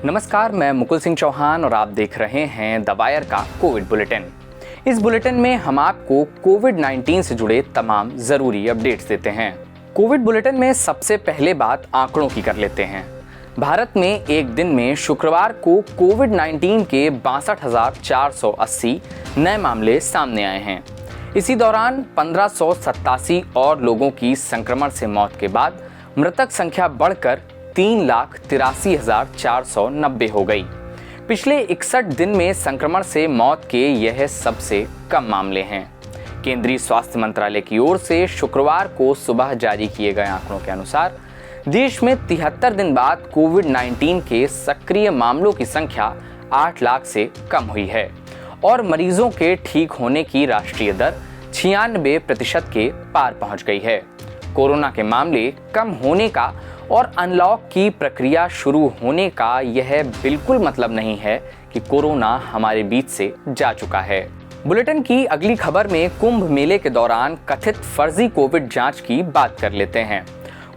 नमस्कार, मैं मुकुल सिंह चौहान और आप देख रहे हैं द वायर का कोविड बुलेटिन। इस बुलेटिन में हम आपको कोविड-19 से जुड़े तमाम जरूरी अपडेट्स देते हैं। कोविड बुलेटिन में सबसे पहले बात आंकड़ों की कर लेते हैं। भारत में एक दिन में शुक्रवार को कोविड-19 के 62,480 नए मामले सामने आए हैं। इसी दौरान 1587 और लोगों की संक्रमण से मौत के बाद मृतक संख्या बढ़कर 3,83,490 हो गई। पिछले 61 दिन में संक्रमण से मौत के यह सबसे कम मामले हैं। केंद्रीय स्वास्थ्य मंत्रालय की ओर से शुक्रवार को सुबह जारी किए गए आंकड़ों के अनुसार देश में 73 दिन बाद कोविड-19 के सक्रिय मामलों की संख्या 8 लाख से कम हुई है और मरीजों के ठीक होने की राष्ट्रीय दर 96% के पार पहुंच गई है। कोरोना के मामले कम होने का और अनलॉक की प्रक्रिया शुरू होने का यह बिल्कुल मतलब नहीं है कि कोरोना हमारे बीच से जा चुका है। बुलेटिन की अगली खबर में कुंभ मेले के दौरान कथित फर्जी कोविड जांच की बात कर लेते हैं।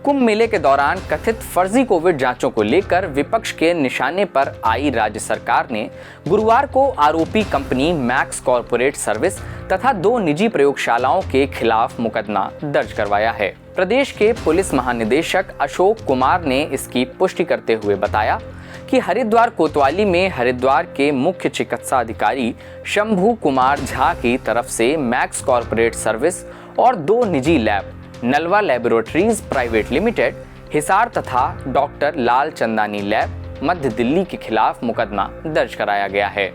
कुंभ मेले के दौरान कथित फर्जी कोविड जांचों को लेकर विपक्ष के निशाने पर आई राज्य सरकार ने गुरुवार को आरोपी कंपनी मैक्स कॉर्पोरेट सर्विस तथा 2 निजी प्रयोगशालाओं के खिलाफ मुकदमा दर्ज करवाया है। प्रदेश के पुलिस महानिदेशक अशोक कुमार ने इसकी पुष्टि करते हुए बताया कि हरिद्वार कोतवाली में हरिद्वार के मुख्य चिकित्सा अधिकारी शंभू कुमार झा की तरफ से मैक्स कॉर्पोरेट सर्विस और 2 निजी lab Nalwa laboratories private limited Hisar तथा डॉक्टर लाल चंदानी लैब मध्य दिल्ली के खिलाफ मुकदमा दर्ज कराया गया है।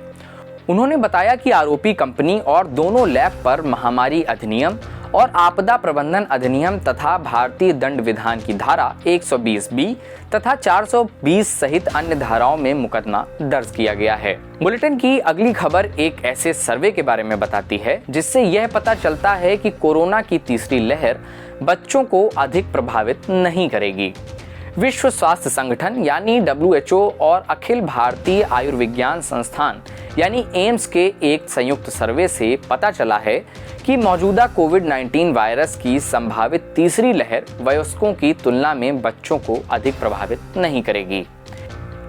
उन्होंने बताया कि आरोपी कंपनी और दोनों लैब पर महामारी अधिनियम और आपदा प्रबंधन अधिनियम तथा भारतीय दंड विधान की धारा 120B तथा 420 सहित अन्य धाराओं में मुकदमा दर्ज किया गया है। बुलेटिन की अगली खबर एक ऐसे सर्वे के बारे में बताती है जिससे यह पता चलता है कि कोरोना की तीसरी लहर बच्चों को अधिक प्रभावित नहीं करेगी। विश्व स्वास्थ्य संगठन यानी WHO और अखिल भारतीय आयुर्विज्ञान संस्थान यानी एम्स के एक संयुक्त सर्वे से पता चला है कि मौजूदा कोविड-19 वायरस की संभावित तीसरी लहर वयस्कों की तुलना में बच्चों को अधिक प्रभावित नहीं करेगी।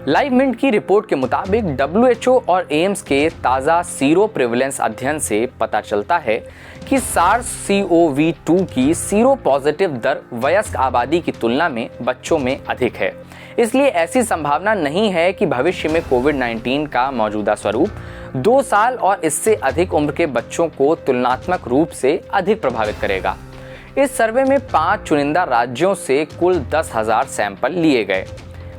लाइव मिंट की रिपोर्ट के मुताबिक WHO और एम्स के ताज़ा सीरो प्रिवेलेंस अध्ययन से पता चलता है कि SARS-CoV-2 की सीरो पॉजिटिव दर वयस्क आबादी की तुलना में बच्चों में अधिक है। इसलिए ऐसी संभावना नहीं है कि भविष्य में कोविड-19 का मौजूदा स्वरूप 2 साल और इससे अधिक उम्र के बच्चों को तुलनात्मक रूप से अधिक प्रभावित करेगा। इस सर्वे में 5 चुनिंदा राज्यों से कुल 10,000 सैंपल लिए गए।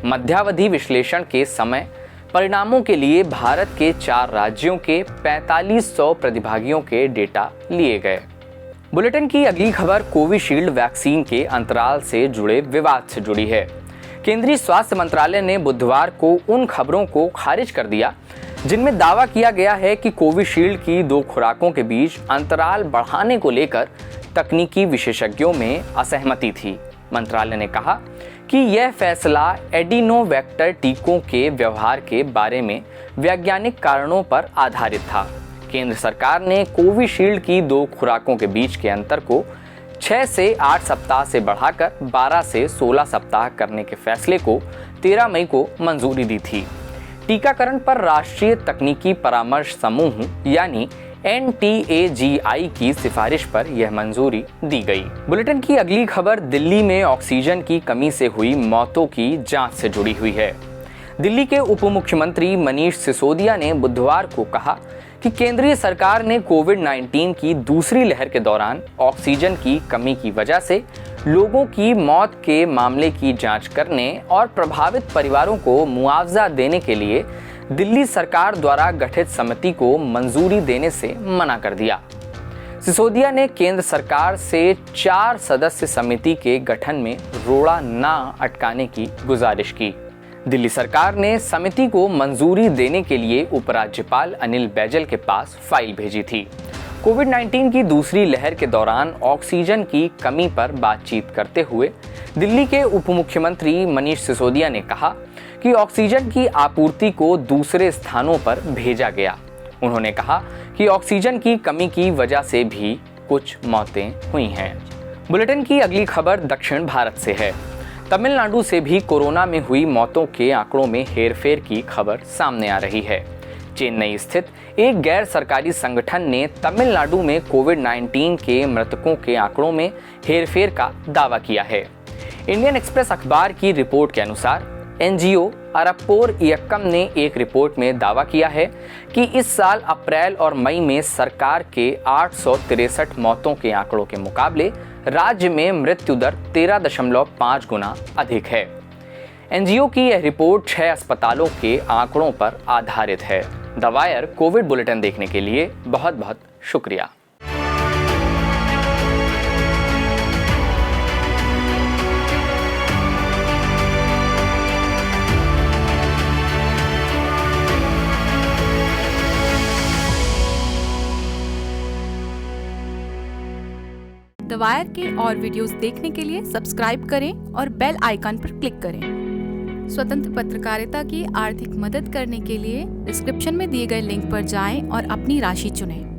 मध्यावधि विश्लेषण के समय परिणामों के लिए भारत के 4 राज्यों के 4500 प्रतिभागियों के डेटा लिए गए। बुलेटिन की अगली खबर कोविशील्ड वैक्सीन के अंतराल से जुड़े विवाद से जुड़ी है। केंद्रीय स्वास्थ्य मंत्रालय ने बुधवार को उन खबरों को खारिज कर दिया जिनमें दावा किया गया है कि कोविशील्ड की 2 खुराकों के बीच अंतराल बढ़ाने को लेकर तकनीकी विशेषज्ञों में असहमति थी। मंत्रालय ने कहा कि यह फैसला एडिनोवेक्टर टीकों के व्यवहार के बारे में वैज्ञानिक कारणों पर आधारित था। केंद्र सरकार ने कोविशील्ड की 2 खुराकों के बीच के अंतर को 6 से 8 सप्ताह से बढ़ाकर 12 से 16 सप्ताह करने के फैसले को 13 मई को मंजूरी दी थी। टीकाकरण पर राष्ट्रीय तकनीकी परामर्श समूह यानी NTAGI की सिफारिश पर यह मंजूरी दी गई। बुलेटिन की अगली खबर दिल्ली में ऑक्सीजन की कमी से हुई मौतों की जांच से जुड़ी हुई है। दिल्ली के उप मुख्यमंत्री मनीष सिसोदिया ने बुधवार को कहा कि केंद्रीय सरकार ने कोविड-19 की दूसरी लहर के दौरान ऑक्सीजन की कमी की वजह से लोगों की मौत के मामले की जांच करने और प्रभावित परिवारों को मुआवजा देने के लिए दिल्ली सरकार द्वारा गठित समिति को मंजूरी देने से मना कर दिया। सिसोदिया ने केंद्र सरकार से 4 सदस्य समिति के गठन में रोड़ा ना अटकाने की गुजारिश की। दिल्ली सरकार ने समिति को मंजूरी देने के लिए उपराज्यपाल अनिल बैजल के पास फाइल भेजी थी। कोविड-19 की दूसरी लहर के दौरान ऑक्सीजन की कमी पर बातचीत करते हुए दिल्ली के उप मुख्यमंत्री मनीष सिसोदिया ने कहा कि ऑक्सीजन की आपूर्ति को दूसरे स्थानों पर भेजा गया। उन्होंने कहा कि ऑक्सीजन की कमी की वजह से भी कुछ मौतें हुई हैं। बुलेटिन की अगली खबर दक्षिण भारत से है। तमिलनाडु से भी कोरोना में हुई मौतों के आंकड़ों में हेरफेर की खबर सामने आ रही है। चेन्नई स्थित एक गैर सरकारी संगठन ने तमिलनाडु में कोविड-19 के मृतकों के आंकड़ों में हेरफेर का दावा किया है। इंडियन एक्सप्रेस अखबार की रिपोर्ट के अनुसार एनजीओ अरप्पोर इयक्कम ने एक रिपोर्ट में दावा किया है कि इस साल अप्रैल और मई में सरकार के 863 मौतों के आंकड़ों के मुकाबले राज्य में मृत्यु दर 13.5 गुना अधिक है। एनजीओ की यह रिपोर्ट 6 अस्पतालों के आंकड़ों पर आधारित है। द वायर कोविड बुलेटिन देखने के लिए बहुत बहुत शुक्रिया। द वायर के और वीडियोस देखने के लिए सब्सक्राइब करें और बेल आइकन पर क्लिक करें। स्वतंत्र पत्रकारिता की आर्थिक मदद करने के लिए डिस्क्रिप्शन में दिए गए लिंक पर जाएं और अपनी राशि चुनें।